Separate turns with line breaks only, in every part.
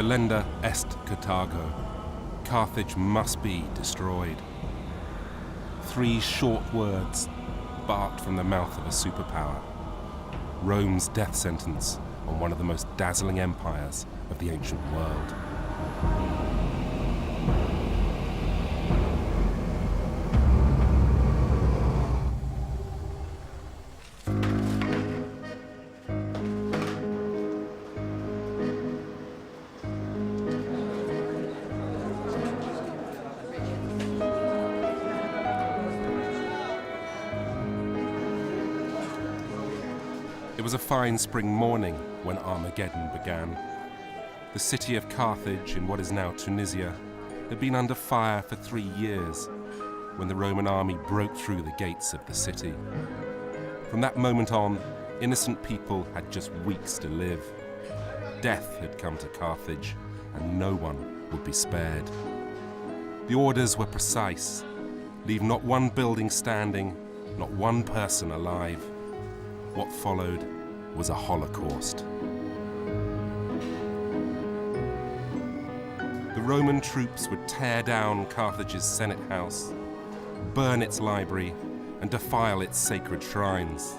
Delenda est Carthago. Carthage must be destroyed. 3 short words barked from the mouth of a superpower. Rome's death sentence on one of the most dazzling empires of the ancient world. It was a fine spring morning when Armageddon began. The city of Carthage, in what is now Tunisia, had been under fire for 3 years when the Roman army broke through the gates of the city. From that moment on, innocent people had just weeks to live. Death had come to Carthage, and no one would be spared. The orders were precise: leave not one building standing, not one person alive. What followed was a holocaust. The Roman troops would tear down Carthage's Senate house, burn its library, and defile its sacred shrines.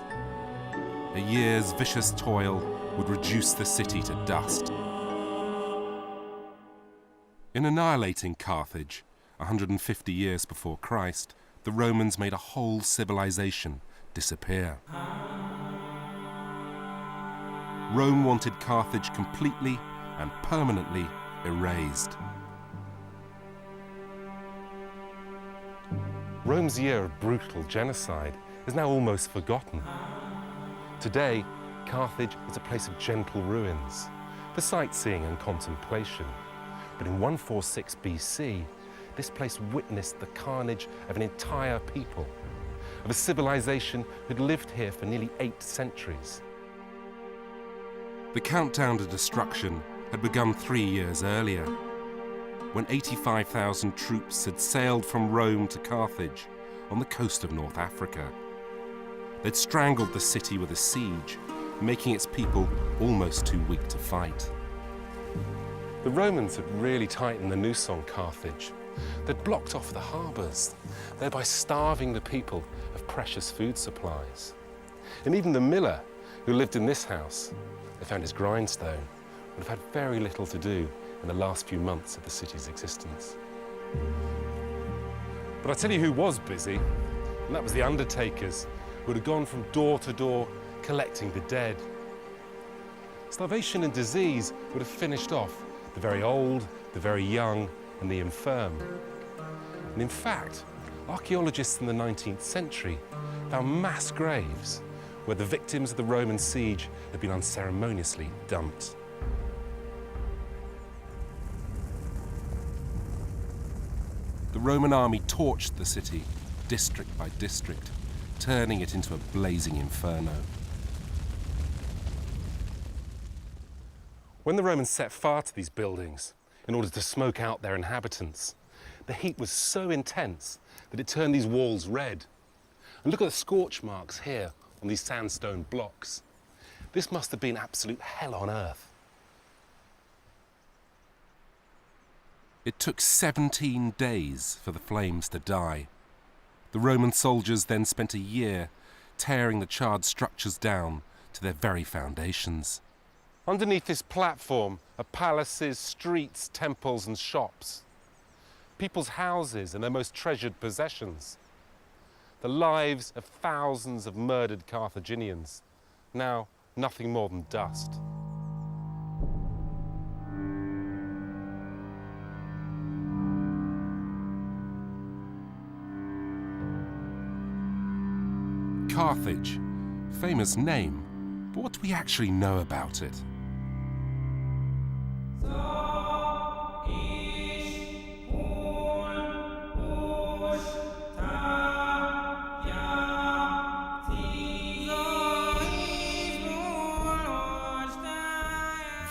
A year's vicious toil would reduce the city to dust. In annihilating Carthage, 150 years before Christ, the Romans made a whole civilization disappear. Rome wanted Carthage completely and permanently erased. Rome's year of brutal genocide is now almost forgotten. Today, Carthage is a place of gentle ruins, for sightseeing and contemplation. But in 146 BC, this place witnessed the carnage of an entire people, of a civilization who'd lived here for nearly 8 centuries. The countdown to destruction had begun 3 years earlier, when 85,000 troops had sailed from Rome to Carthage on the coast of North Africa. They'd strangled the city with a siege, making its people almost too weak to fight. The Romans had really tightened the noose on Carthage. They'd blocked off the harbours, thereby starving the people of precious food supplies. And even the miller who lived in this house, they found his grindstone, would have had very little to do in the last few months of the city's existence. But I tell you who was busy, and that was the undertakers, who had gone from door to door collecting the dead. Starvation and disease would have finished off the very old, the very young, and the infirm. And in fact, archaeologists in the 19th century found mass graves where the victims of the Roman siege had been unceremoniously dumped. The Roman army torched the city, district by district, turning it into a blazing inferno. When the Romans set fire to these buildings in order to smoke out their inhabitants, the heat was so intense that it turned these walls red. And look at the scorch marks here on these sandstone blocks. This must have been absolute hell on earth. It took 17 days for the flames to die. The Roman soldiers then spent a year tearing the charred structures down to their very foundations. Underneath this platform are palaces, streets, temples and shops. People's houses and their most treasured possessions. The lives of thousands of murdered Carthaginians, now nothing more than dust. Carthage, famous name, but what do we actually know about it?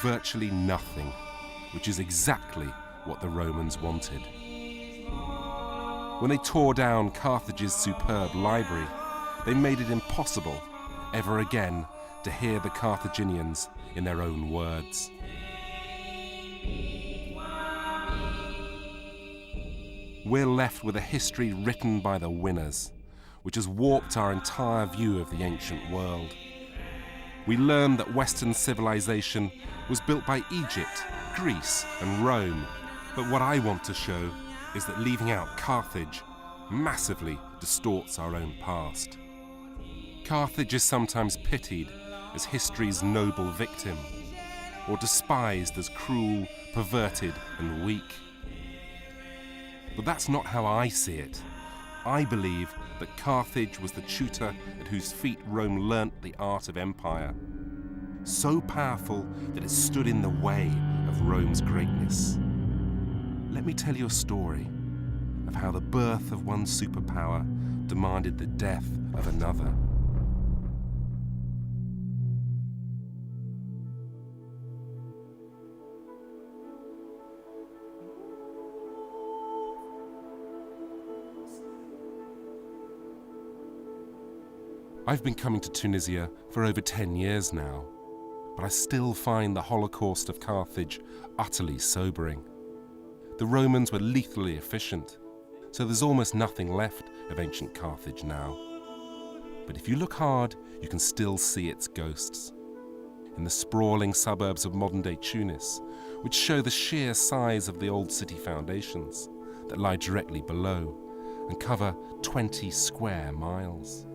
Virtually nothing, which is exactly what the Romans wanted. When they tore down Carthage's superb library, they made it impossible ever again to hear the Carthaginians in their own words. We're left with a history written by the winners, which has warped our entire view of the ancient world. We learn that Western civilization was built by Egypt, Greece, and Rome. But what I want to show is that leaving out Carthage massively distorts our own past. Carthage is sometimes pitied as history's noble victim, or despised as cruel, perverted, and weak. But that's not how I see it. I believe that Carthage was the tutor at whose feet Rome learnt the art of empire, so powerful that it stood in the way of Rome's greatness. Let me tell you a story of how the birth of one superpower demanded the death of another. I've been coming to Tunisia for over 10 years now, but I still find the Holocaust of Carthage utterly sobering. The Romans were lethally efficient, so there's almost nothing left of ancient Carthage now. But if you look hard, you can still see its ghosts. In the sprawling suburbs of modern-day Tunis, which show the sheer size of the old city foundations that lie directly below and cover 20 square miles.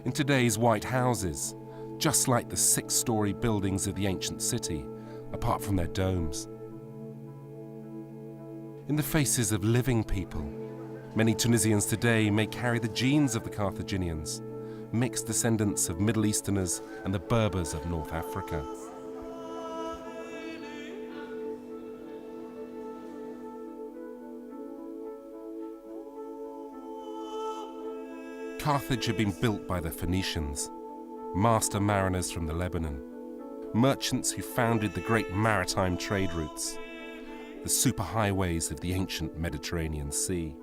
In today's white houses, just like the 6-story buildings of the ancient city, apart from their domes. In the faces of living people, many Tunisians today may carry the genes of the Carthaginians, mixed descendants of Middle Easterners and the Berbers of North Africa. Carthage had been built by the Phoenicians, master mariners from the Lebanon, merchants who founded the great maritime trade routes, the superhighways of the ancient Mediterranean Sea.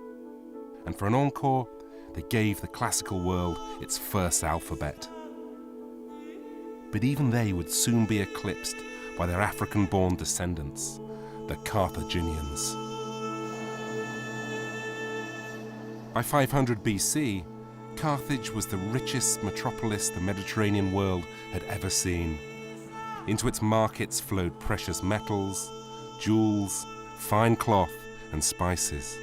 And for an encore, they gave the classical world its first alphabet. But even they would soon be eclipsed by their African-born descendants, the Carthaginians. By 500 BC, Carthage was the richest metropolis the Mediterranean world had ever seen. Into its markets flowed precious metals, jewels, fine cloth, and spices.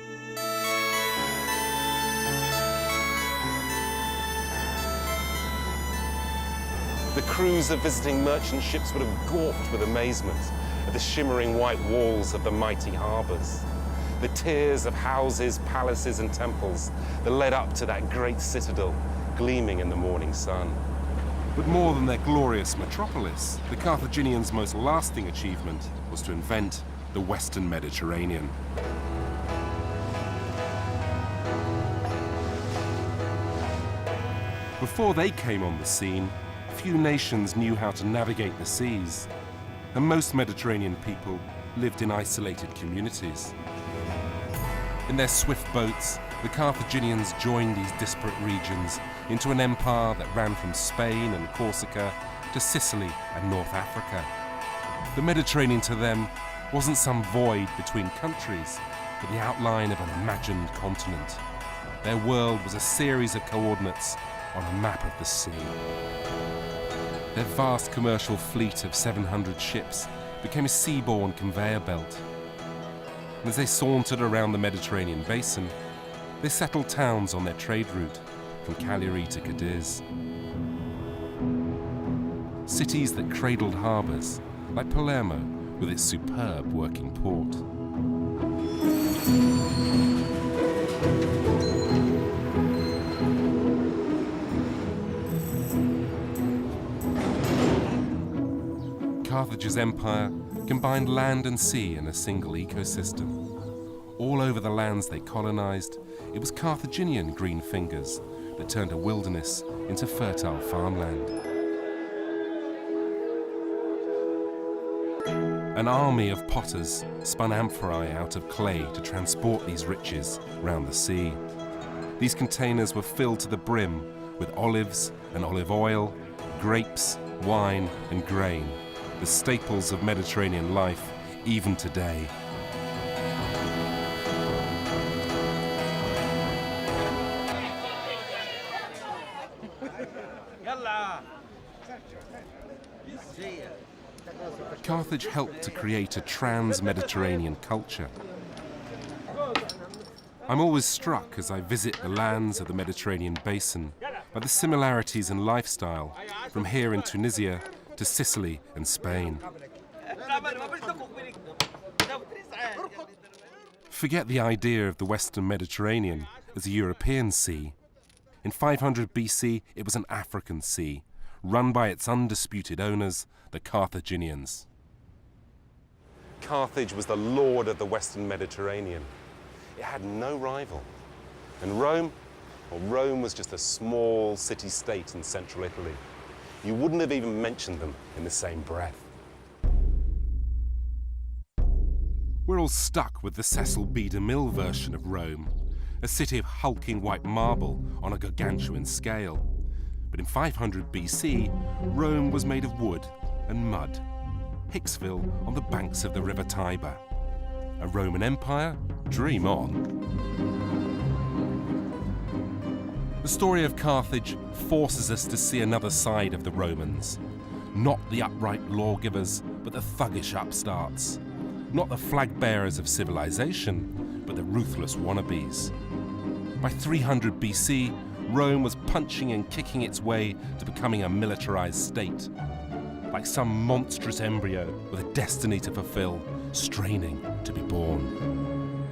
The crews of visiting merchant ships would have gawped with amazement at the shimmering white walls of the mighty harbours, the tiers of houses, palaces, and temples that led up to that great citadel gleaming in the morning sun. But more than their glorious metropolis, the Carthaginians' most lasting achievement was to invent the Western Mediterranean. Before they came on the scene, few nations knew how to navigate the seas, and most Mediterranean people lived in isolated communities. In their swift boats, the Carthaginians joined these disparate regions into an empire that ran from Spain and Corsica to Sicily and North Africa. The Mediterranean to them wasn't some void between countries, but the outline of an imagined continent. Their world was a series of coordinates on a map of the sea. Their vast commercial fleet of 700 ships became a seaborne conveyor belt. And as they sauntered around the Mediterranean basin, they settled towns on their trade route from Cagliari to Cadiz. Cities that cradled harbours, like Palermo with its superb working port. Carthage's empire combined land and sea in a single ecosystem. All over the lands they colonized, it was Carthaginian green fingers that turned a wilderness into fertile farmland. An army of potters spun amphorae out of clay to transport these riches round the sea. These containers were filled to the brim with olives and olive oil, grapes, wine, and grain, the staples of Mediterranean life even today. Carthage helped to create a trans-Mediterranean culture. I'm always struck as I visit the lands of the Mediterranean basin by the similarities in lifestyle from here in Tunisia to Sicily and Spain. Forget the idea of the Western Mediterranean as a European sea. In 500 BC, it was an African sea, run by its undisputed owners, the Carthaginians. Carthage was the lord of the Western Mediterranean. It had no rival. And Rome, well, Rome was just a small city-state in central Italy. You wouldn't have even mentioned them in the same breath. We're all stuck with the Cecil B. DeMille version of Rome, a city of hulking white marble on a gargantuan scale. But in 500 BC, Rome was made of wood and mud. Hicksville on the banks of the River Tiber. A Roman Empire? Dream on. The story of Carthage forces us to see another side of the Romans. Not the upright lawgivers, but the thuggish upstarts. Not the flag bearers of civilization, but the ruthless wannabes. By 300 BC, Rome was punching and kicking its way to becoming a militarized state. Like some monstrous embryo with a destiny to fulfill, straining to be born.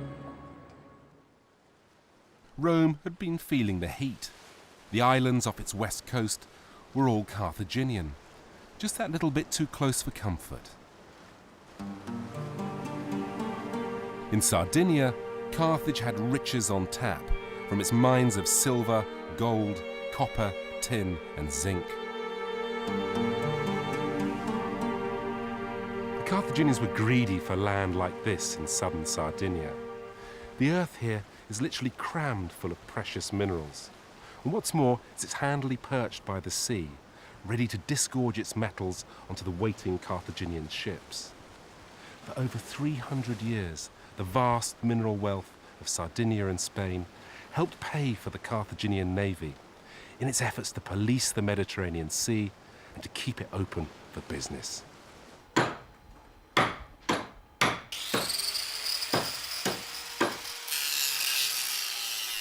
Rome had been feeling the heat. The islands off its west coast were all Carthaginian, just that little bit too close for comfort. In Sardinia, Carthage had riches on tap from its mines of silver, gold, copper, tin and zinc. The Carthaginians were greedy for land like this in southern Sardinia. The earth here is literally crammed full of precious minerals. And what's more, it's handily perched by the sea, ready to disgorge its metals onto the waiting Carthaginian ships. For over 300 years, the vast mineral wealth of Sardinia and Spain helped pay for the Carthaginian navy in its efforts to police the Mediterranean Sea and to keep it open for business.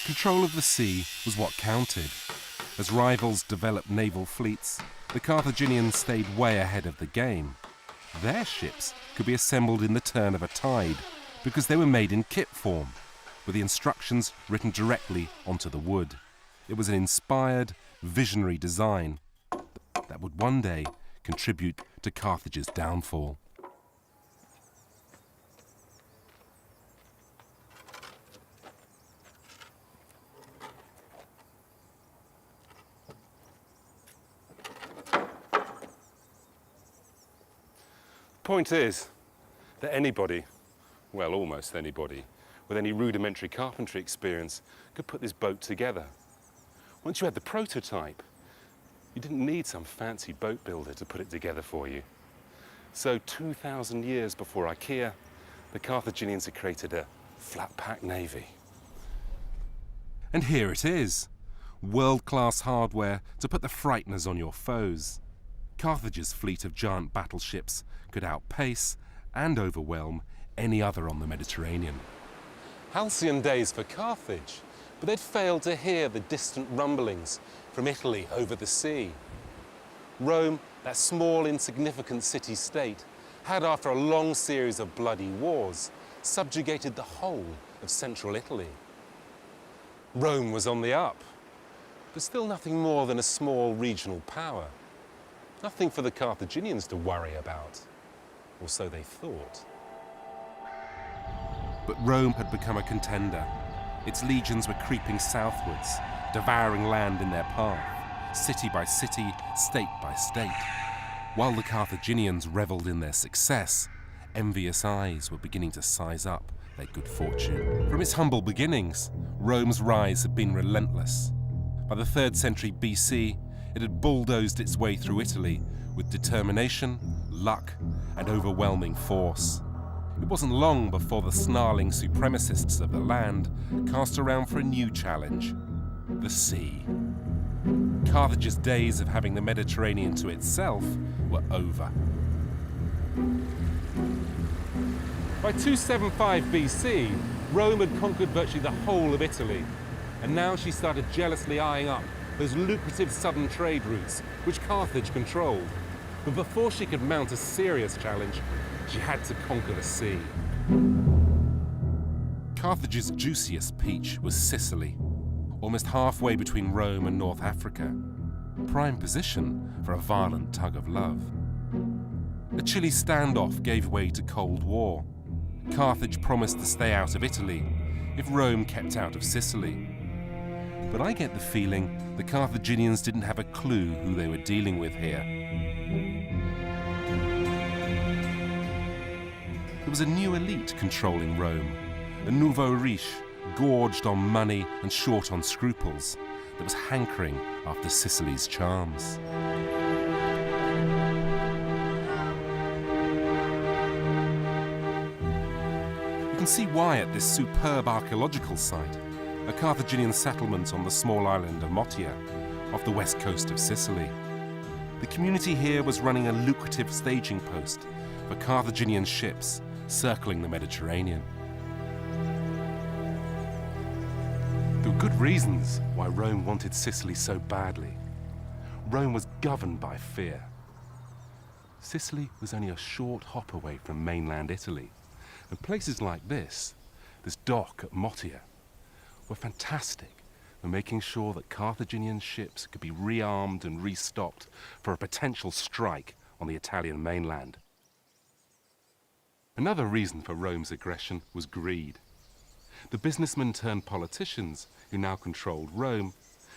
Control of the sea was what counted. As rivals developed naval fleets, the Carthaginians stayed way ahead of the game. Their ships could be assembled in the turn of a tide because they were made in kit form, with the instructions written directly onto the wood. It was an inspired, visionary design that would one day contribute to Carthage's downfall. Point is that anybody, well, almost anybody, with any rudimentary carpentry experience could put this boat together. Once you had the prototype, you didn't need some fancy boat builder to put it together for you. So 2,000 years before IKEA, the Carthaginians had created a flat-pack navy. And here it is, world-class hardware to put the frighteners on your foes. Carthage's fleet of giant battleships could outpace and overwhelm any other on the Mediterranean. Halcyon days for Carthage, but they'd failed to hear the distant rumblings from Italy over the sea. Rome, that small, insignificant city-state, had, after a long series of bloody wars, subjugated the whole of central Italy. Rome was on the up, but still nothing more than a small regional power. Nothing for the Carthaginians to worry about, or so they thought. But Rome had become a contender. Its legions were creeping southwards, devouring land in their path, city by city, state by state. While the Carthaginians revelled in their success, envious eyes were beginning to size up their good fortune. From its humble beginnings, Rome's rise had been relentless. By the 3rd century BC, it had bulldozed its way through Italy with determination, luck, and overwhelming force. It wasn't long before the snarling supremacists of the land cast around for a new challenge: the sea. Carthage's days of having the Mediterranean to itself were over. By 275 BC, Rome had conquered virtually the whole of Italy, and now she started jealously eyeing up those lucrative southern trade routes which Carthage controlled. But before she could mount a serious challenge, she had to conquer the sea. Carthage's juiciest peach was Sicily, almost halfway between Rome and North Africa, prime position for a violent tug of love. A chilly standoff gave way to Cold War. Carthage promised to stay out of Italy if Rome kept out of Sicily. But I get the feeling the Carthaginians didn't have a clue who they were dealing with here. There was a new elite controlling Rome, a nouveau riche, gorged on money and short on scruples, that was hankering after Sicily's charms. You can see why at this superb archaeological site, a Carthaginian settlement on the small island of Motia, off the west coast of Sicily. The community here was running a lucrative staging post for Carthaginian ships circling the Mediterranean. There were good reasons why Rome wanted Sicily so badly. Rome was governed by fear. Sicily was only a short hop away from mainland Italy, and places like this dock at Motia, were fantastic for making sure that Carthaginian ships could be rearmed and restocked for a potential strike on the Italian mainland. Another reason for Rome's aggression was greed. The businessmen turned politicians who now controlled Rome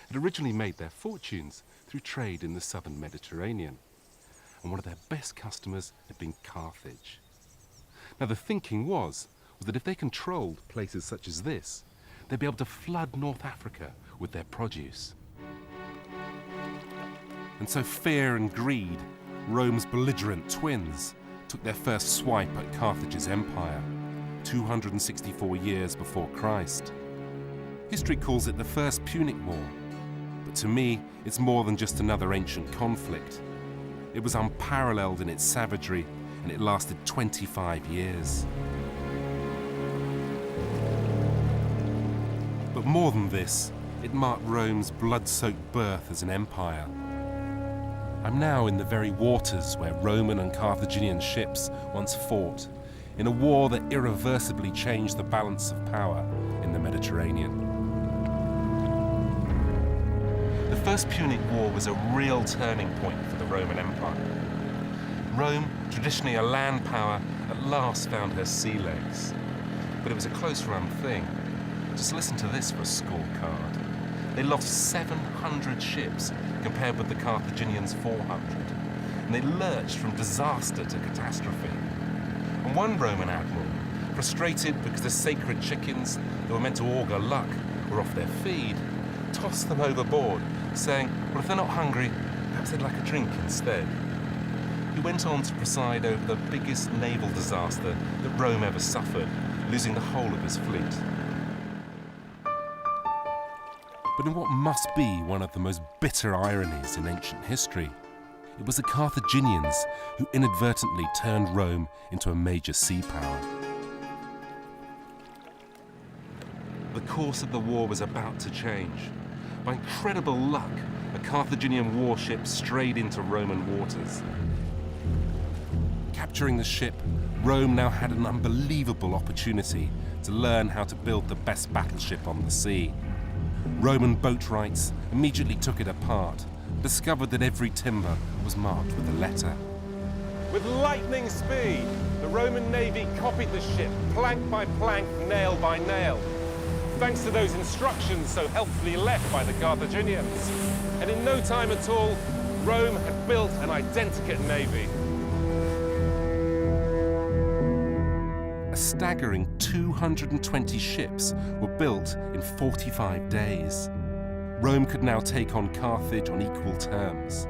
had originally made their fortunes through trade in the southern Mediterranean, and one of their best customers had been Carthage. Now the thinking was that if they controlled places such as this, they'd be able to flood North Africa with their produce. And so fear and greed, Rome's belligerent twins, took their first swipe at Carthage's empire, 264 years before Christ. History calls it the First Punic War, but to me, it's more than just another ancient conflict. It was unparalleled in its savagery, and it lasted 25 years. But more than this, it marked Rome's blood-soaked birth as an empire. I'm now in the very waters where Roman and Carthaginian ships once fought, in a war that irreversibly changed the balance of power in the Mediterranean. The First Punic War was a real turning point for the Roman Empire. Rome, traditionally a land power, at last found her sea legs. But it was a close-run thing. Just listen to this for a scorecard. They lost 700 ships compared with the Carthaginians' 400. And they lurched from disaster to catastrophe. And one Roman admiral, frustrated because the sacred chickens that were meant to augur luck were off their feed, tossed them overboard, saying, well, if they're not hungry, perhaps they'd like a drink instead. He went on to preside over the biggest naval disaster that Rome ever suffered, losing the whole of his fleet. But in what must be one of the most bitter ironies in ancient history, it was the Carthaginians who inadvertently turned Rome into a major sea power. The course of the war was about to change. By incredible luck, a Carthaginian warship strayed into Roman waters. Capturing the ship, Rome now had an unbelievable opportunity to learn how to build the best battleship on the sea. Roman boatwrights immediately took it apart, discovered that every timber was marked with a letter. With lightning speed, the Roman Navy copied the ship, plank by plank, nail by nail, thanks to those instructions so helpfully left by the Carthaginians. And in no time at all, Rome had built an identikit navy. A staggering 220 ships were built in 45 days. Rome could now take on Carthage on equal terms.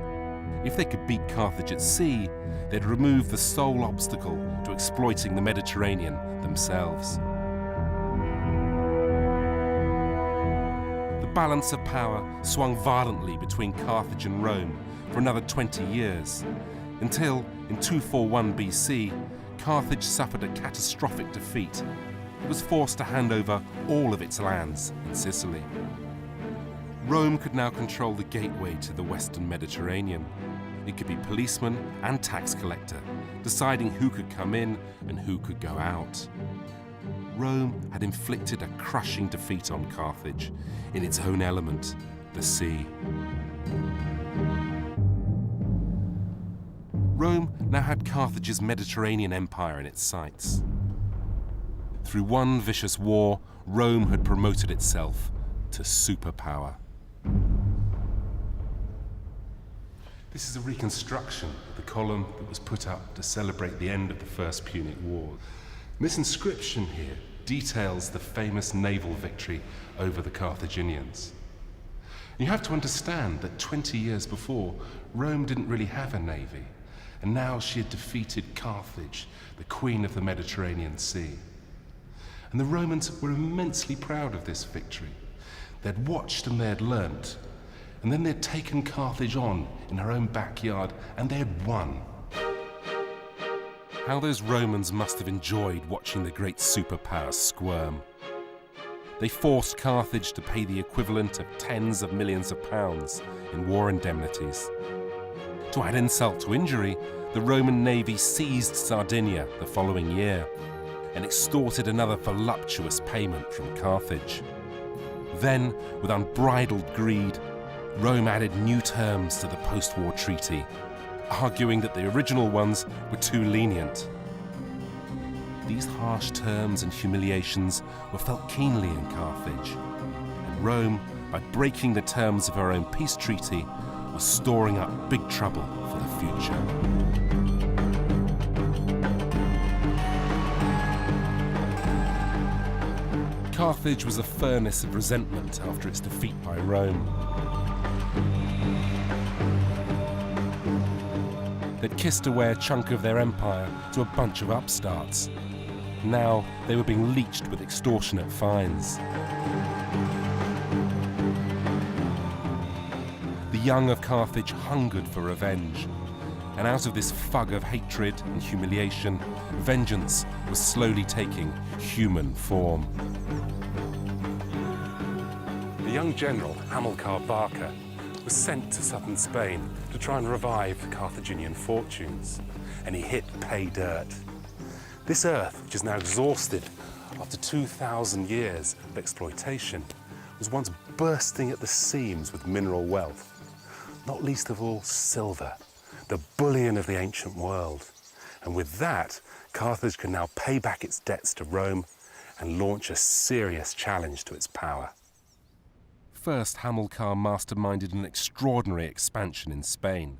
If they could beat Carthage at sea, they'd remove the sole obstacle to exploiting the Mediterranean themselves. The balance of power swung violently between Carthage and Rome for another 20 years, until, in 241 BC, Carthage suffered a catastrophic defeat. It was forced to hand over all of its lands in Sicily. Rome could now control the gateway to the Western Mediterranean. It could be policeman and tax collector, deciding who could come in and who could go out. Rome had inflicted a crushing defeat on Carthage in its own element, the sea. Rome now had Carthage's Mediterranean empire in its sights. Through one vicious war, Rome had promoted itself to superpower. This is a reconstruction of the column that was put up to celebrate the end of the First Punic War. This inscription here details the famous naval victory over the Carthaginians. You have to understand that 20 years before, Rome didn't really have a navy, and now she had defeated Carthage, the queen of the Mediterranean Sea. And the Romans were immensely proud of this victory. They'd watched and they had learnt, and then they'd taken Carthage on in her own backyard, and they had won. How those Romans must have enjoyed watching the great superpower squirm. They forced Carthage to pay the equivalent of tens of millions of pounds in war indemnities. To add insult to injury, the Roman navy seized Sardinia the following year and extorted another voluptuous payment from Carthage. Then, with unbridled greed, Rome added new terms to the post-war treaty, arguing that the original ones were too lenient. These harsh terms and humiliations were felt keenly in Carthage, and Rome, by breaking the terms of her own peace treaty, was storing up big trouble for the future. Carthage was a furnace of resentment after its defeat by Rome. They'd kissed away a chunk of their empire to a bunch of upstarts. Now they were being leeched with extortionate fines. The young of Carthage hungered for revenge, and out of this fug of hatred and humiliation, vengeance was slowly taking human form. The young general, Hamilcar Barca, was sent to southern Spain to try and revive the Carthaginian fortunes, and he hit pay dirt. This earth, which is now exhausted after 2,000 years of exploitation, was once bursting at the seams with mineral wealth, not least of all silver, the bullion of the ancient world. And with that, Carthage can now pay back its debts to Rome and launch a serious challenge to its power. First, Hamilcar masterminded an extraordinary expansion in Spain,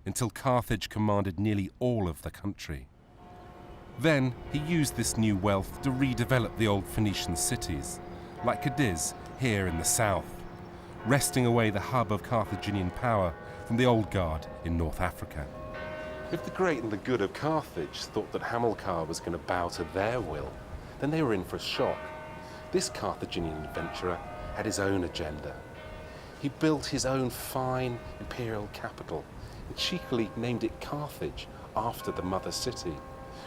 until Carthage commanded nearly all of the country. Then, he used this new wealth to redevelop the old Phoenician cities, like Cadiz here in the south, wresting away the hub of Carthaginian power from the old guard in North Africa. If the great and the good of Carthage thought that Hamilcar was going to bow to their will, then they were in for a shock. This Carthaginian adventurer had his own agenda. He built his own fine imperial capital and cheekily named it Carthage after the mother city.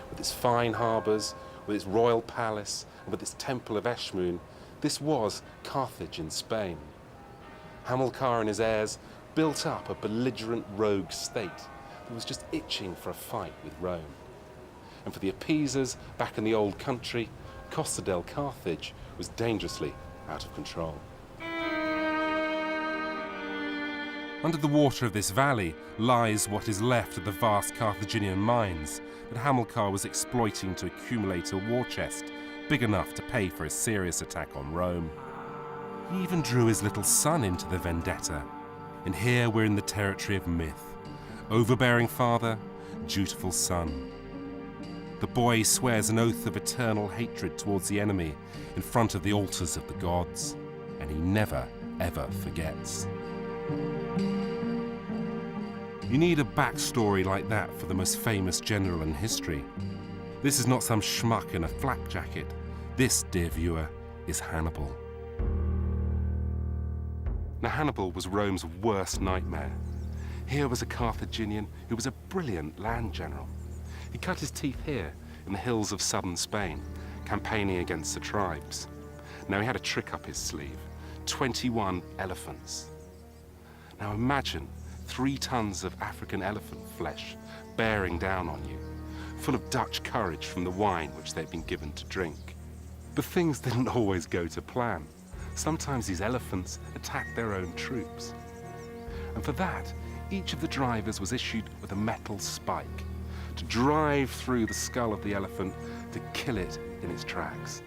With its fine harbours, with its royal palace, and with its temple of Eshmun, this was Carthage in Spain. Hamilcar and his heirs built up a belligerent rogue state that was just itching for a fight with Rome. And for the appeasers back in the old country, Costa del Carthage was dangerously out of control. Under the water of this valley lies what is left of the vast Carthaginian mines that Hamilcar was exploiting to accumulate a war chest big enough to pay for a serious attack on Rome. He even drew his little son into the vendetta, and here we're in the territory of myth. Overbearing father, dutiful son. The boy swears an oath of eternal hatred towards the enemy in front of the altars of the gods, and he never, ever forgets. You need a backstory like that for the most famous general in history. This is not some schmuck in a flak jacket. This, dear viewer, is Hannibal. Now, Hannibal was Rome's worst nightmare. Here was a Carthaginian who was a brilliant land general. He cut his teeth here in the hills of southern Spain, campaigning against the tribes. Now, he had a trick up his sleeve: 21 elephants. Now imagine 3 tons of African elephant flesh bearing down on you, full of Dutch courage from the wine which they'd been given to drink. But things didn't always go to plan. Sometimes these elephants attacked their own troops. And for that, each of the drivers was issued with a metal spike to drive through the skull of the elephant to kill it in its tracks.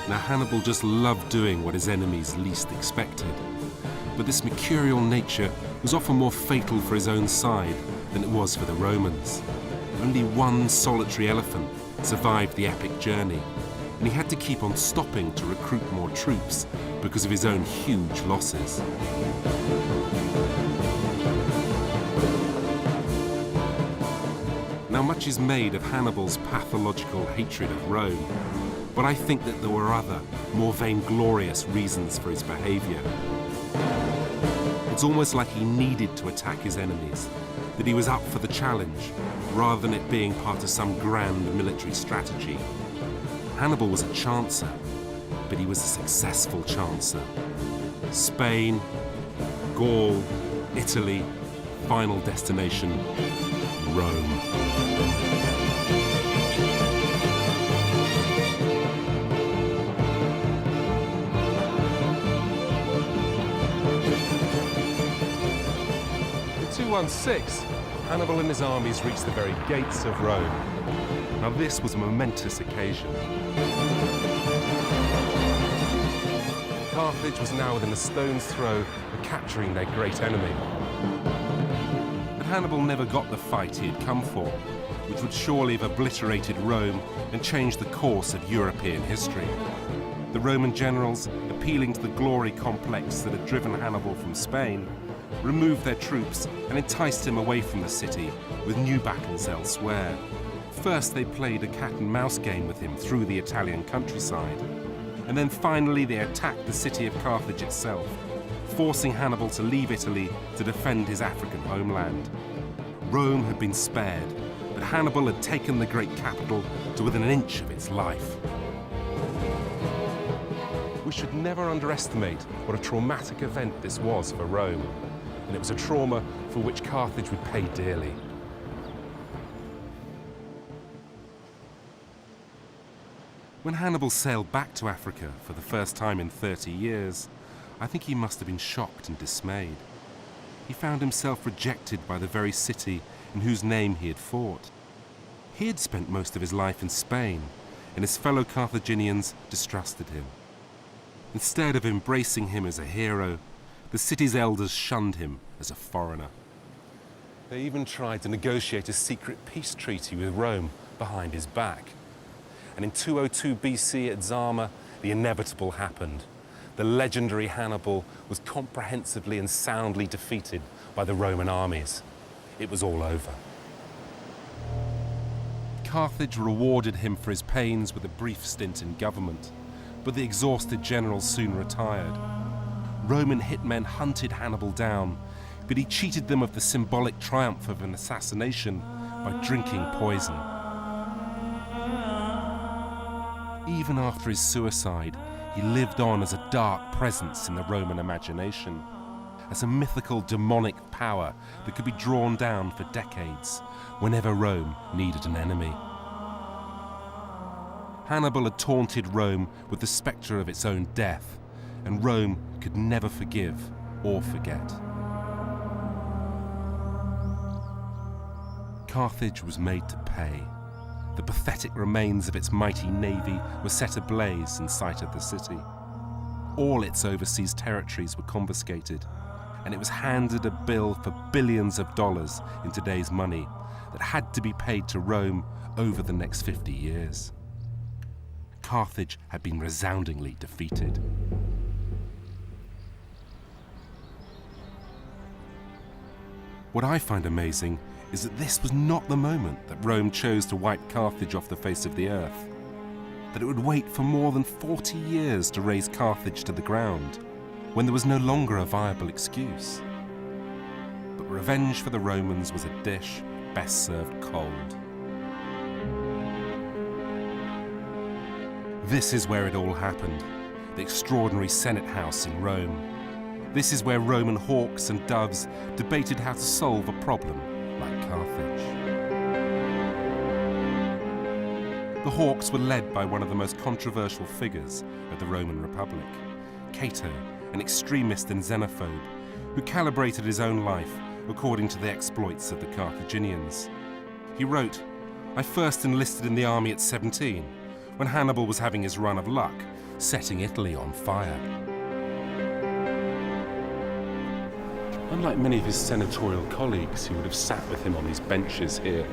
Now, Hannibal just loved doing what his enemies least expected. But this mercurial nature was often more fatal for his own side than it was for the Romans. Only one solitary elephant survived the epic journey, and he had to keep on stopping to recruit more troops because of his own huge losses. Now, much is made of Hannibal's pathological hatred of Rome, but I think that there were other, more vainglorious reasons for his behavior. It's almost like he needed to attack his enemies, that he was up for the challenge, rather than it being part of some grand military strategy. Hannibal was a chancer, but he was a successful chancer. Spain, Gaul, Italy, final destination, Rome. In 216, Hannibal and his armies reached the very gates of Rome. Now, this was a momentous occasion. Carthage was now within a stone's throw of capturing their great enemy. But Hannibal never got the fight he had come for, which would surely have obliterated Rome and changed the course of European history. The Roman generals, appealing to the glory complex that had driven Hannibal from Spain, removed their troops and enticed him away from the city with new battles elsewhere. First, they played a cat-and-mouse game with him through the Italian countryside, and then finally they attacked the city of Carthage itself, forcing Hannibal to leave Italy to defend his African homeland. Rome had been spared, but Hannibal had taken the great capital to within an inch of its life. We should never underestimate what a traumatic event this was for Rome, and it was a trauma for which Carthage would pay dearly. When Hannibal sailed back to Africa for the first time in 30 years, I think he must have been shocked and dismayed. He found himself rejected by the very city in whose name he had fought. He had spent most of his life in Spain, and his fellow Carthaginians distrusted him. Instead of embracing him as a hero, the city's elders shunned him as a foreigner. They even tried to negotiate a secret peace treaty with Rome behind his back. And in 202 BC at Zama, the inevitable happened. The legendary Hannibal was comprehensively and soundly defeated by the Roman armies. It was all over. Carthage rewarded him for his pains with a brief stint in government, but the exhausted general soon retired. Roman hitmen hunted Hannibal down, but he cheated them of the symbolic triumph of an assassination by drinking poison. Even after his suicide, he lived on as a dark presence in the Roman imagination, as a mythical demonic power that could be drawn down for decades whenever Rome needed an enemy. Hannibal had taunted Rome with the spectre of its own death, and Rome could never forgive or forget. Carthage was made to pay. The pathetic remains of its mighty navy were set ablaze in sight of the city. All its overseas territories were confiscated, and it was handed a bill for billions of dollars in today's money that had to be paid to Rome over the next 50 years. Carthage had been resoundingly defeated. What I find amazing is that this was not the moment that Rome chose to wipe Carthage off the face of the earth, that it would wait for more than 40 years to raze Carthage to the ground, when there was no longer a viable excuse. But revenge for the Romans was a dish best served cold. This is where it all happened, the extraordinary Senate House in Rome. This is where Roman hawks and doves debated how to solve a problem like Carthage. The hawks were led by one of the most controversial figures of the Roman Republic, Cato, an extremist and xenophobe who calibrated his own life according to the exploits of the Carthaginians. He wrote, "I first enlisted in the army at 17, when Hannibal was having his run of luck, setting Italy on fire." Unlike many of his senatorial colleagues who would have sat with him on these benches here,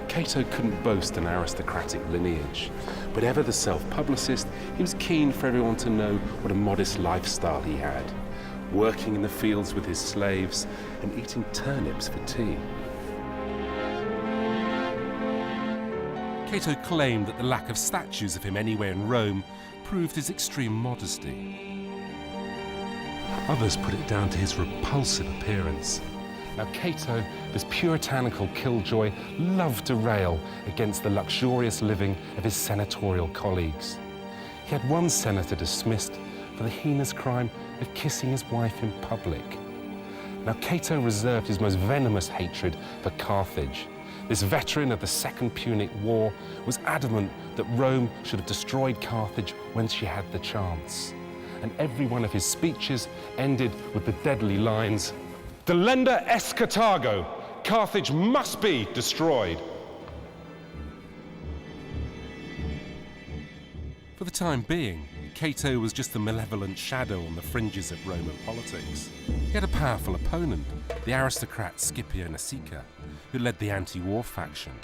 Cato couldn't boast an aristocratic lineage. But ever the self-publicist, he was keen for everyone to know what a modest lifestyle he had, working in the fields with his slaves and eating turnips for tea. Cato claimed that the lack of statues of him anywhere in Rome proved his extreme modesty. Others put it down to his repulsive appearance. Now Cato, this puritanical killjoy, loved to rail against the luxurious living of his senatorial colleagues. He had one senator dismissed for the heinous crime of kissing his wife in public. Now Cato reserved his most venomous hatred for Carthage. This veteran of the Second Punic War was adamant that Rome should have destroyed Carthage when she had the chance. And every one of his speeches ended with the deadly lines, "Delenda est Carthago, Carthage must be destroyed." For the time being, Cato was just a malevolent shadow on the fringes of Roman politics. He had a powerful opponent, the aristocrat Scipio Nasica, who led the anti-war faction.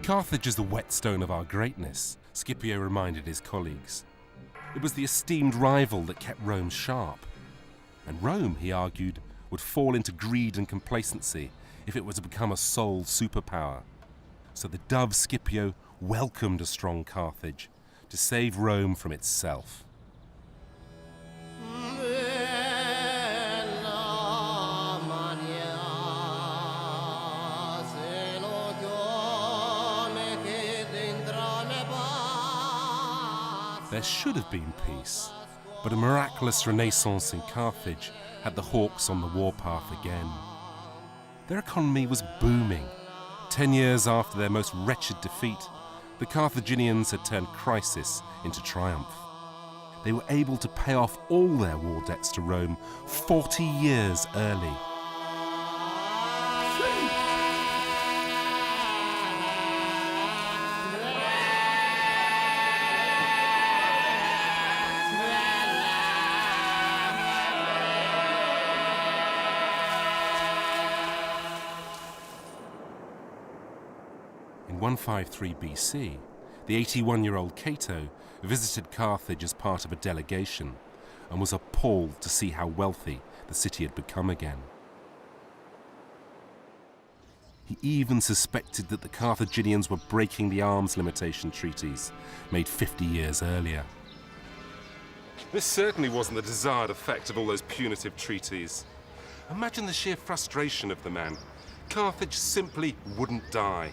"Carthage is the whetstone of our greatness," Scipio reminded his colleagues. It was the esteemed rival that kept Rome sharp. And Rome, he argued, would fall into greed and complacency if it were to become a sole superpower. So the dove Scipio welcomed a strong Carthage to save Rome from itself. There should have been peace, but a miraculous renaissance in Carthage had the hawks on the warpath again. Their economy was booming. 10 years after their most wretched defeat, the Carthaginians had turned crisis into triumph. They were able to pay off all their war debts to Rome 40 years early. In 153 BC, the 81-year-old Cato visited Carthage as part of a delegation and was appalled to see how wealthy the city had become again. He even suspected that the Carthaginians were breaking the arms limitation treaties made 50 years earlier. This certainly wasn't the desired effect of all those punitive treaties. Imagine the sheer frustration of the man. Carthage simply wouldn't die.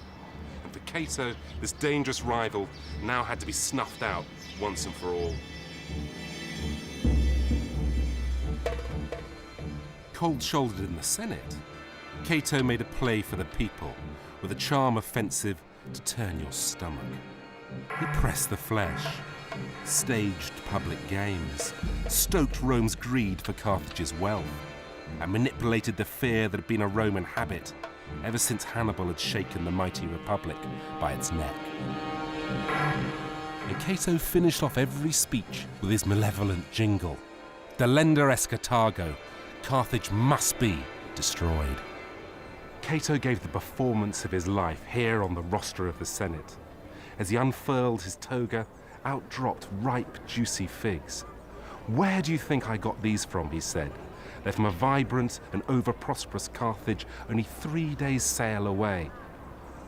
And for Cato, this dangerous rival now had to be snuffed out once and for all. Cold-shouldered in the Senate, Cato made a play for the people with a charm offensive to turn your stomach. He pressed the flesh, staged public games, stoked Rome's greed for Carthage's wealth, and manipulated the fear that had been a Roman habit
ever since Hannibal had shaken the mighty republic by its neck. And Cato finished off every speech with his malevolent jingle. Delenda Escartago, Carthage must be destroyed. Cato gave the performance of his life here on the rostra of the Senate. As he unfurled his toga, out dropped ripe, juicy figs. "Where do you think I got these from?" he said. "They're from a vibrant and over-prosperous Carthage only 3 days' sail away."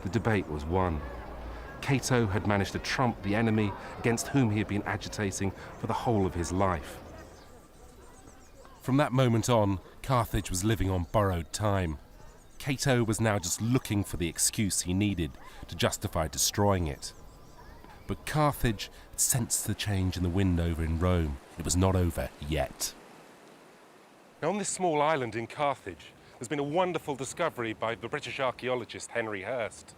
The debate was won. Cato had managed to trump the enemy against whom he had been agitating for the whole of his life. From that moment on, Carthage was living on borrowed time. Cato was now just looking for the excuse he needed to justify destroying it. But Carthage had sensed the change in the wind over in Rome. It was not over yet.
Now, on this small island in Carthage, there's been a wonderful discovery by the British archaeologist Henry Hurst.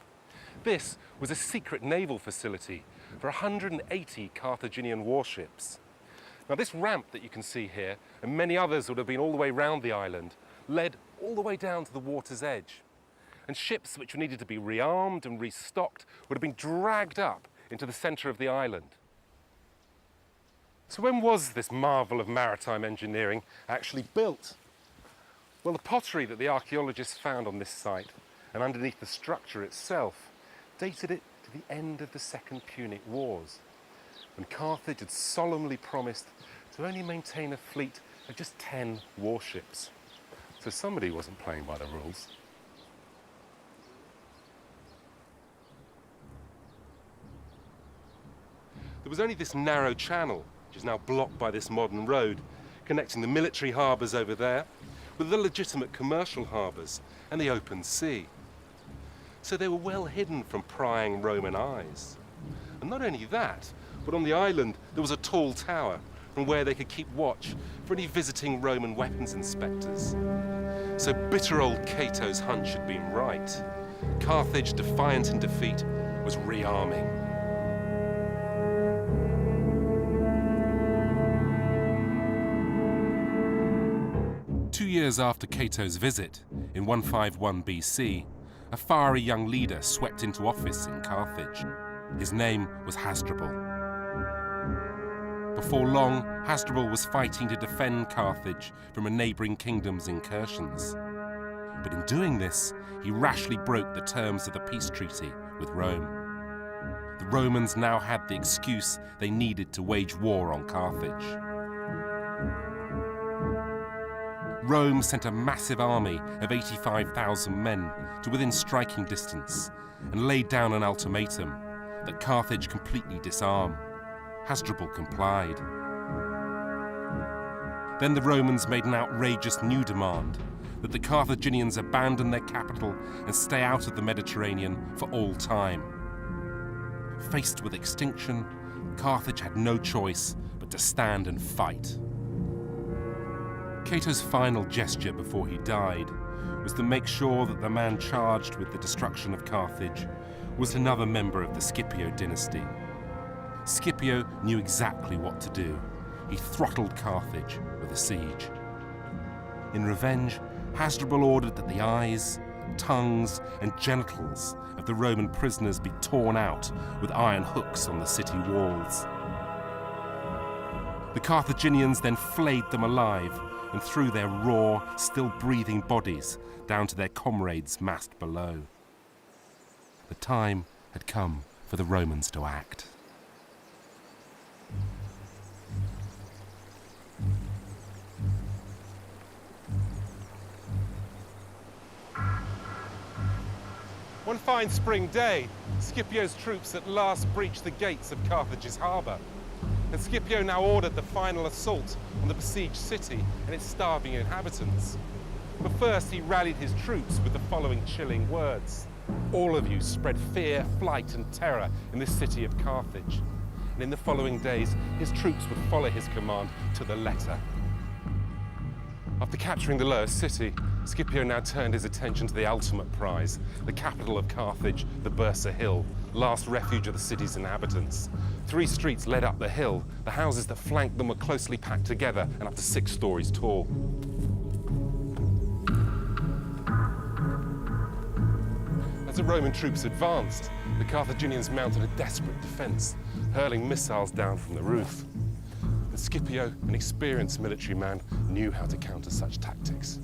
This was a secret naval facility for 180 Carthaginian warships. Now, this ramp that you can see here, and many others that would have been all the way round the island, led all the way down to the water's edge. And ships which needed to be rearmed and restocked would have been dragged up into the centre of the island. So when was this marvel of maritime engineering actually built? Well, the pottery that the archaeologists found on this site and underneath the structure itself dated it to the end of the Second Punic Wars, when Carthage had solemnly promised to only maintain a fleet of just 10 warships. So somebody wasn't playing by the rules. There was only this narrow channel, which is now blocked by this modern road, connecting the military harbours over there with the legitimate commercial harbours and the open sea. So they were well hidden from prying Roman eyes. And not only that, but on the island there was a tall tower from where they could keep watch for any visiting Roman weapons inspectors. So bitter old Cato's hunch had been right. Carthage, defiant in defeat, was rearming. Two years after Cato's visit, in 151 BC, a fiery young leader swept into office in Carthage. His name was Hasdrubal. Before long, Hasdrubal was fighting to defend Carthage from a neighbouring kingdom's incursions. But in doing this, he rashly broke the terms of the peace treaty with Rome. The Romans now had the excuse they needed to wage war on Carthage. Rome sent a massive army of 85,000 men to within striking distance and laid down an ultimatum that Carthage completely disarm. Hasdrubal complied. Then the Romans made an outrageous new demand that the Carthaginians abandon their capital and stay out of the Mediterranean for all time. Faced with extinction, Carthage had no choice but to stand and fight. Cato's final gesture before he died was to make sure that the man charged with the destruction of Carthage was another member of the Scipio dynasty. Scipio knew exactly what to do. He throttled Carthage with a siege. In revenge, Hasdrubal ordered that the eyes, tongues, and genitals of the Roman prisoners be torn out with iron hooks on the city walls. The Carthaginians then flayed them alive and threw their raw, still breathing bodies down to their comrades massed below. The time had come for the Romans to act. One fine spring day, Scipio's troops at last breached the gates of Carthage's harbour. And Scipio now ordered the final assault on the besieged city and its starving inhabitants. But first he rallied his troops with the following chilling words: "All of you spread fear, flight and terror in this city of Carthage." And in the following days, his troops would follow his command to the letter. After capturing the lower city, Scipio now turned his attention to the ultimate prize, the capital of Carthage, the Bursa Hill, last refuge of the city's inhabitants. 3 streets led up the hill. The houses that flanked them were closely packed together and up to 6 stories tall. Roman troops advanced, the Carthaginians mounted a desperate defense, hurling missiles down from the roof. But Scipio, an experienced military man, knew how to counter such tactics.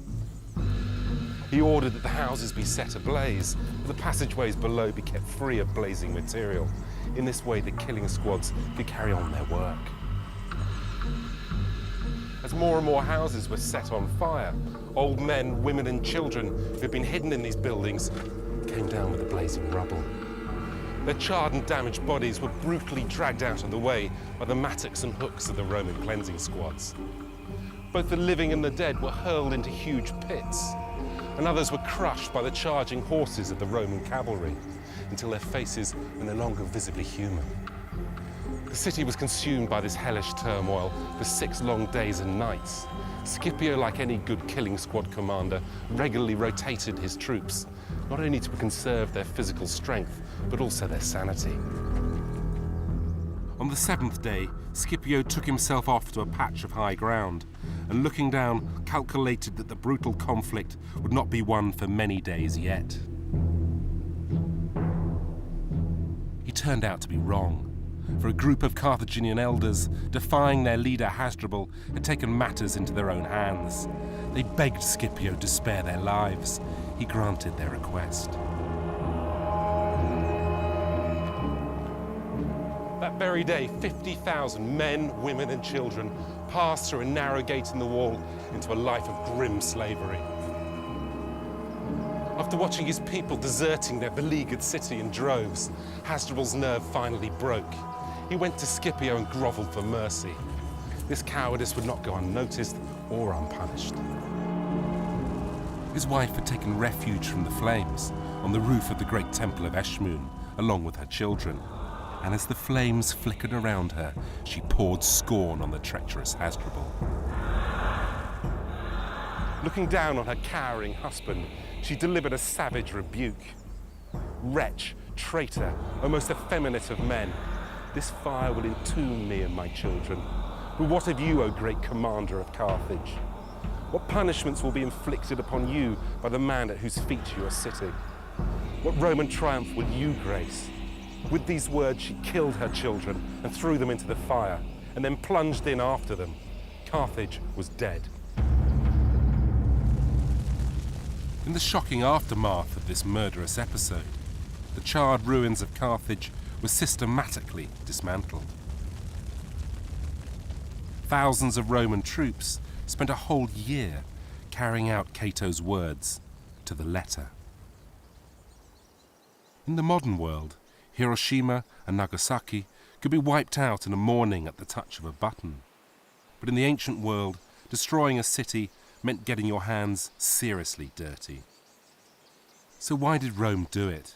He ordered that the houses be set ablaze, but the passageways below be kept free of blazing material. In this way, the killing squads could carry on their work. As more and more houses were set on fire, old men, women and children who had been hidden in these buildings came down with the blazing rubble. Their charred and damaged bodies were brutally dragged out of the way by the mattocks and hooks of the Roman cleansing squads. Both the living and the dead were hurled into huge pits, and others were crushed by the charging horses of the Roman cavalry until their faces were no longer visibly human. The city was consumed by this hellish turmoil for 6 long days and nights. Scipio, like any good killing squad commander, regularly rotated his troops, not only to conserve their physical strength, but also their sanity.
On the 7th day, Scipio took himself off to a patch of high ground, and looking down, calculated that the brutal conflict would not be won for many days yet. He turned out to be wrong, for a group of Carthaginian elders, defying their leader Hasdrubal, had taken matters into their own hands. They begged Scipio to spare their lives. He granted their request.
That very day, 50,000 men, women and children passed through a narrow gate in the wall into a life of grim slavery. After watching his people deserting their beleaguered city in droves, Hasdrubal's nerve finally broke. He went to Scipio and grovelled for mercy. This cowardice would not go unnoticed or unpunished.
His wife had taken refuge from the flames on the roof of the great temple of Eshmun, along with her children. And as the flames flickered around her, she poured scorn on the treacherous Hasdrubal.
Looking down on her cowering husband, she delivered a savage rebuke. Wretch, traitor, O most effeminate of men, this fire will entomb me and my children. But what of you, O great commander of Carthage? What punishments will be inflicted upon you by the man at whose feet you are sitting? What Roman triumph will you grace? With these words, she killed her children and threw them into the fire, and then plunged in after them. Carthage was dead.
In the shocking aftermath of this murderous episode, the charred ruins of Carthage were systematically dismantled. Thousands of Roman troops spent a whole year carrying out Cato's words to the letter. In the modern world, Hiroshima and Nagasaki could be wiped out in a morning at the touch of a button. But in the ancient world, destroying a city meant getting your hands seriously dirty. So why did Rome do it?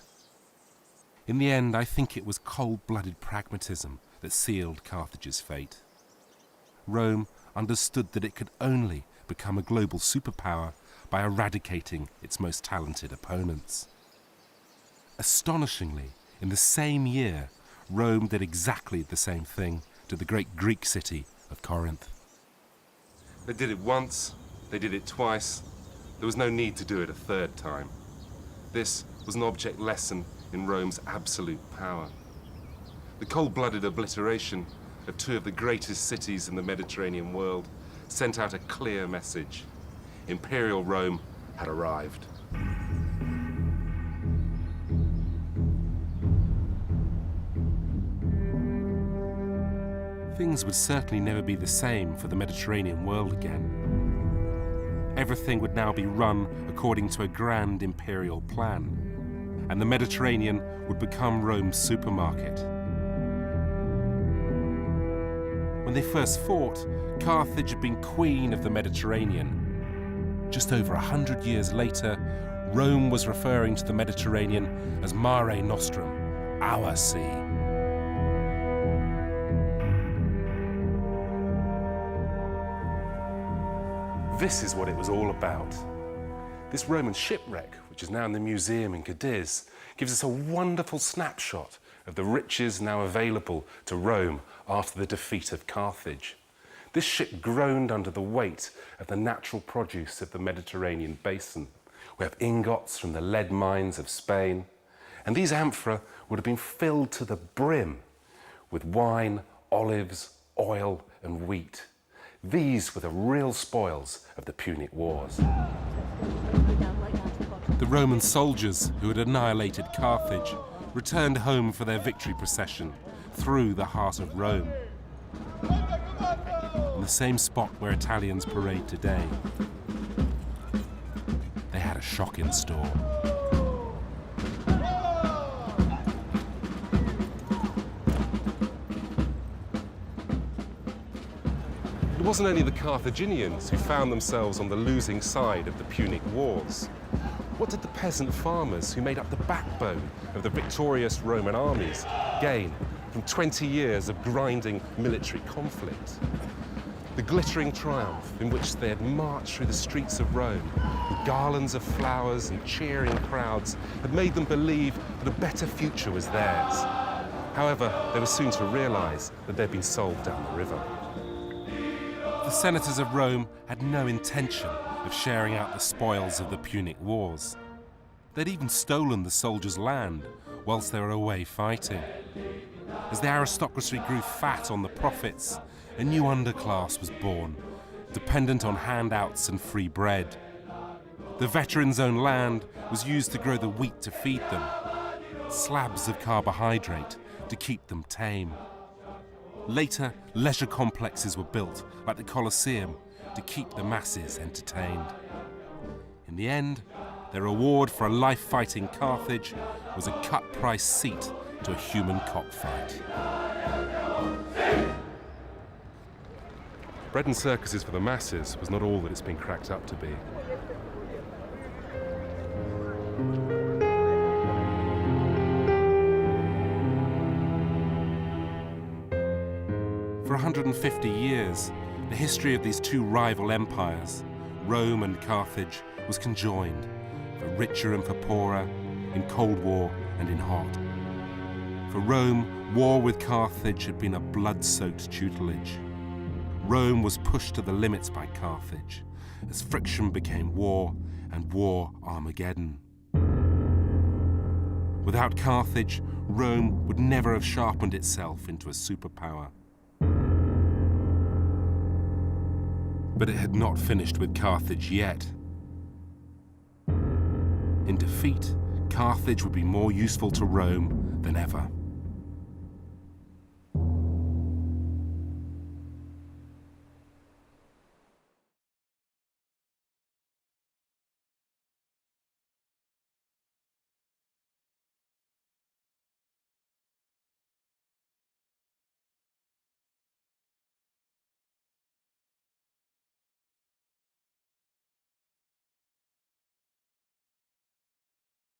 In the end, I think it was cold-blooded pragmatism that sealed Carthage's fate. Rome understood that it could only become a global superpower by eradicating its most talented opponents. Astonishingly, in the same year, Rome did exactly the same thing to the great Greek city of Corinth.
They did it once, they did it twice. There was no need to do it a third time. This was an object lesson in Rome's absolute power. The cold-blooded obliteration of 2 of the greatest cities in the Mediterranean world sent out a clear message. Imperial Rome had arrived.
Things would certainly never be the same for the Mediterranean world again. Everything would now be run according to a grand imperial plan, and the Mediterranean would become Rome's supermarket. When they first fought, Carthage had been queen of the Mediterranean. Just over 100 years later, Rome was referring to the Mediterranean as Mare Nostrum, our sea.
This is what it was all about. This Roman shipwreck, which is now in the museum in Cadiz, gives us a wonderful snapshot of the riches now available to Rome after the defeat of Carthage. This ship groaned under the weight of the natural produce of the Mediterranean basin. We have ingots from the lead mines of Spain, And these amphora would have been filled to the brim with wine, olives, oil, and wheat. These were the real spoils of the Punic Wars.
The Roman soldiers who had annihilated Carthage returned home for their victory procession through the heart of Rome. In the same spot where Italians parade today, they had a shock in store.
It wasn't only the Carthaginians who found themselves on the losing side of the Punic Wars. What did the peasant farmers who made up the backbone of the victorious Roman armies gain from 20 years of grinding military conflict? The glittering triumph in which they had marched through the streets of Rome with garlands of flowers and cheering crowds had made them believe that a better future was theirs. However, they were soon to realize that they'd been sold down the river.
The senators of Rome had no intention of sharing out the spoils of the Punic Wars. They'd even stolen the soldiers' land whilst they were away fighting. As the aristocracy grew fat on the profits, a new underclass was born, dependent on handouts and free bread. The veterans' own land was used to grow the wheat to feed them, slabs of carbohydrate to keep them tame. Later, leisure complexes were built, like the Colosseum, to keep the masses entertained. In the end, their reward for a life-fighting Carthage was a cut-price seat to a human cockfight.
Bread and circuses for the masses was not all that it's been cracked up to be.
For 150 years, the history of these two rival empires, Rome and Carthage, was conjoined, for richer and for poorer, in cold war and in hot. For Rome, war with Carthage had been a blood-soaked tutelage. Rome was pushed to the limits by Carthage, as friction became war, and war Armageddon. Without Carthage, Rome would never have sharpened itself into a superpower. But it had not finished with Carthage yet. In defeat, Carthage would be more useful to Rome than ever.